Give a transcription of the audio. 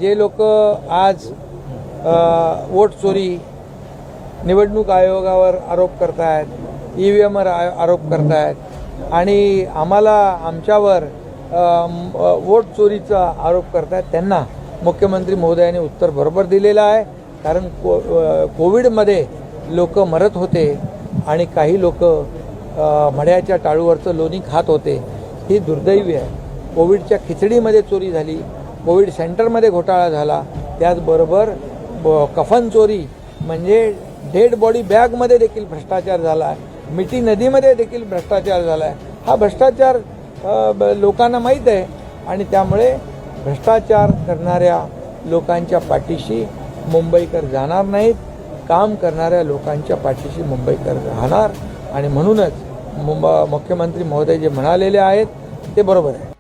जे लोक आज वोट चोरी, निवडणूक आयोगावर आरोप करतायत, EVMवर आरोप करतायत आणि आम्हाला आमच्यावर वोट चोरीचा आरोप करतायत, त्यांना मुख्यमंत्री महोदयांनी उत्तर बरोबर दिलेलं आहे. कारण कोविडमध्ये लोक मरत होते आणि काही लोक मड्याच्या टाळूवरचं लोणी खात होते. ही दुर्दैवी आहे. कोविडच्या खिचडीमध्ये चोरी झाली, कोविड सेंटरमध्ये घोटाळा झाला, त्याचबरोबर कफन चोरी म्हणजे डेड बॉडी बॅगमध्ये देखील भ्रष्टाचार झाला आहे, मिठी नदीमध्ये देखील भ्रष्टाचार झाला आहे. हा भ्रष्टाचार लोकांना माहीत आहे आणि त्यामुळे भ्रष्टाचार करणाऱ्या लोकांच्या पाठीशी मुंबईकर जाणार नाहीत, काम करणाऱ्या लोकांच्या पाठीशी मुंबईकर राहणार. आणि म्हणूनच मुख्यमंत्री महोदय जे म्हणालेले आहेत ते बरोबर आहे.